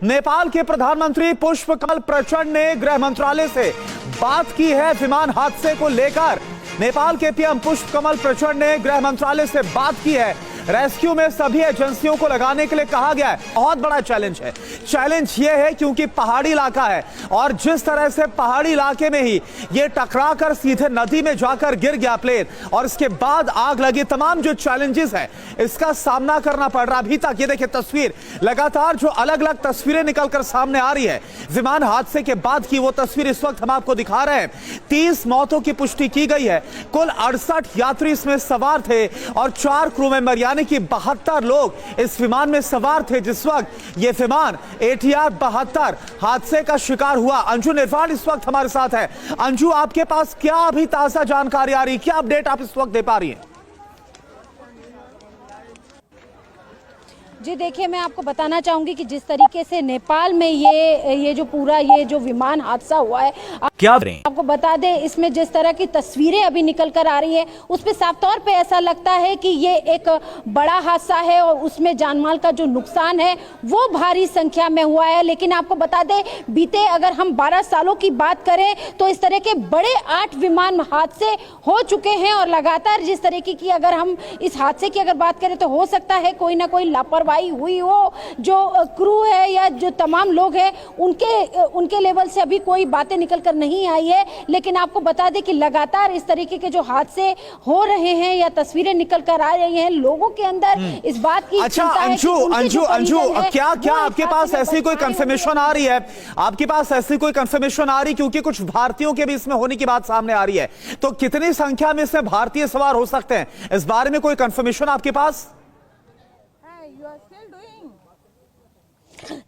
नेपाल के प्रधानमंत्री पुष्पकमल प्रचंड ने गृह मंत्रालय से बात की है विमान हादसे को लेकर। नेपाल के पीएम पुष्पकमल प्रचंड ने गृह मंत्रालय से बात की है। रेस्क्यू में सभी एजेंसियों को लगाने के लिए कहा गया है। बहुत बड़ा चैलेंज है। चैलेंज यह है क्योंकि पहाड़ी इलाका है और जिस तरह से पहाड़ी इलाके में ही ये टकराकर सीधे नदी में जाकर गिर गया प्लेन और इसके बाद आग लगी, तमाम जो चैलेंजेस है इसका सामना करना पड़ रहा। अभी तक ये देखिए तस्वीर, लगातार जो अलग अलग तस्वीरें निकलकर सामने आ रही है विमान हादसे के बाद की, वो तस्वीर इस वक्त हम आपको दिखा रहे हैं। 30 मौतों की पुष्टि की गई है। कुल 68 यात्री इसमें सवार थे और 4 क्रू मेंबर यानी कि 72 लोग इस विमान में सवार थे जिस वक्त यह विमान ATR 72 हादसे का शिकार हुआ। अंजू निर्वाण इस वक्त हमारे साथ है। अंजू, आपके पास क्या अभी ताजा जानकारी आ रही, क्या अपडेट आप इस वक्त दे पा रही हैं? जी देखिए, मैं आपको बताना चाहूंगी कि जिस तरीके से नेपाल में ये जो पूरा ये जो विमान हादसा हुआ है, क्या आपको बता दें, इसमें जिस तरह की तस्वीरें अभी निकल कर आ रही हैं उस पे साफ तौर पे ऐसा लगता है कि ये एक बड़ा हादसा है और उसमें जानमाल का जो नुकसान है वो भारी संख्या में हुआ है। लेकिन आपको बता दें, बीते अगर हम 12 सालों की बात करें तो इस तरह के बड़े 8 विमान हादसे हो चुके हैं और लगातार जिस तरीके की अगर हम इस हादसे की अगर बात करें तो हो सकता है कोई ना कोई लापरवाही हुई हो। जो क्रू है या जो तमाम लोग हैं उनके लेवल से अभी कोई बातें निकल कर नहीं आई है। लेकिन आपको बता दें कि लगातार इस तरीके के जो हादसे हो रहे हैं या तस्वीरें निकल कर आ रही हैं, लोगों के अंदर इस बात की अच्छा अंजू, क्या आपके पास ऐसी कोई कंफर्मेशन आ रही है? आपके पास ऐसी कोई कंफर्मेशन आ रही, क्योंकि कुछ भारतीयों के भी इसमें होने की बात सामने आ रही है, तो कितनी संख्या में इसमें भारतीय सवार हो सकते हैं, इस बारे में कोई कंफर्मेशन आपके पास?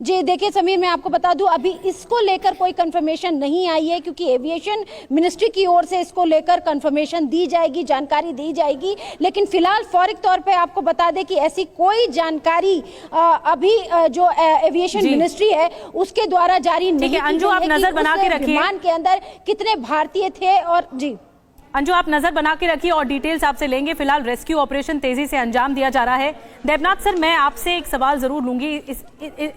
जी देखिए समीर, मैं आपको बता दूं, अभी इसको लेकर कोई कंफर्मेशन नहीं आई है क्योंकि एविएशन मिनिस्ट्री की ओर से इसको लेकर कंफर्मेशन दी जाएगी, जानकारी दी जाएगी। लेकिन फिलहाल फौरी तौर पे आपको बता दें कि ऐसी कोई जानकारी अभी जो एविएशन मिनिस्ट्री है उसके द्वारा जारी नहीं है। अंजू, आप नजर बना के रखिए विमान के अंदर कितने भारतीय थे। और जी अंजू, आप नजर बना के रखिए और डिटेल्स आपसे लेंगे। फिलहाल रेस्क्यू ऑपरेशन तेजी से अंजाम दिया जा रहा है। देवनाथ सर, मैं आपसे एक सवाल जरूर लूंगी।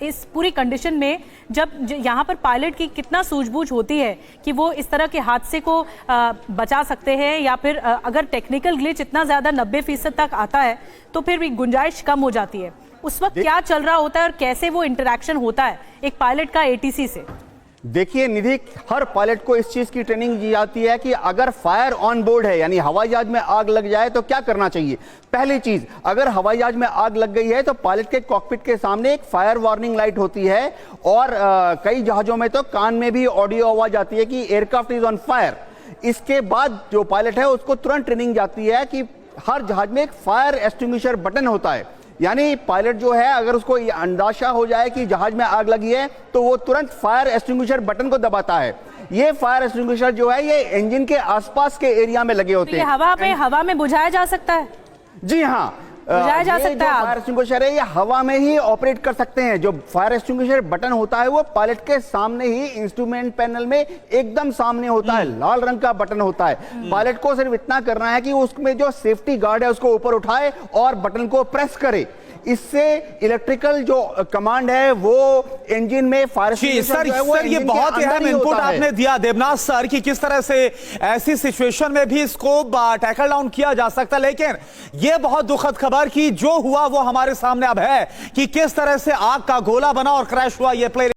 इस पूरी कंडीशन में जब यहाँ पर पायलट की कितना सूझबूझ होती है कि वो इस तरह के हादसे को बचा सकते हैं, या फिर अगर टेक्निकल ग्लिच इतना ज्यादा 90% तक आता है तो फिर भी गुंजाइश कम हो जाती है, उस वक्त क्या चल रहा होता है और कैसे वो इंटरेक्शन होता है एक पायलट का ATC से? देखिए निधि, हर पायलट को इस चीज की ट्रेनिंग दी जाती है कि अगर फायर ऑन बोर्ड है यानी हवाई जहाज में आग लग जाए तो क्या करना चाहिए। पहली चीज, अगर हवाई जहाज में आग लग गई है तो पायलट के कॉकपिट के सामने एक फायर वार्निंग लाइट होती है और कई जहाजों में तो कान में भी ऑडियो आवाज आती है कि एयरक्राफ्ट इज ऑन फायर। इसके बाद जो पायलट है उसको तुरंत ट्रेनिंग जाती है कि हर जहाज में एक फायर एक्सटिंग्विशर बटन होता है, यानी पायलट जो है अगर उसको अंदाजा हो जाए कि जहाज में आग लगी है तो वो तुरंत फायर एक्सटिंग्विशर बटन को दबाता है। ये फायर एक्सटिंग्विशर जो है ये इंजन के आसपास के एरिया में लगे होते हैं। हवा में बुझाया जा सकता है? जी हाँ, बुझाया जा सकता है। फायर एक्सटिंग्विशर है ये हवा में ही ऑपरेट कर सकते हैं। जो फायर एक्सटिंग्विशर बटन होता है वो पायलट के सामने ही इंस्ट्रूमेंट पैनल में एकदम सामने होता है, लाल रंग का बटन होता है। पायलट को सिर्फ इतना करना है कि उसमें जो सेफ्टी गार्ड है उसको ऊपर उठाए और बटन को प्रेस करे। इससे इलेक्ट्रिकल जो कमांड है वो इंजन में फायर सर ये बहुत अहम इनपुट आपने दिया देवनाथ सर कि किस तरह से ऐसी सिचुएशन में भी इसको टैकल डाउन किया जा सकता है। लेकिन ये बहुत दुखद खबर कि जो हुआ वो हमारे सामने अब है कि किस तरह से आग का गोला बना और क्रैश हुआ ये प्लेन।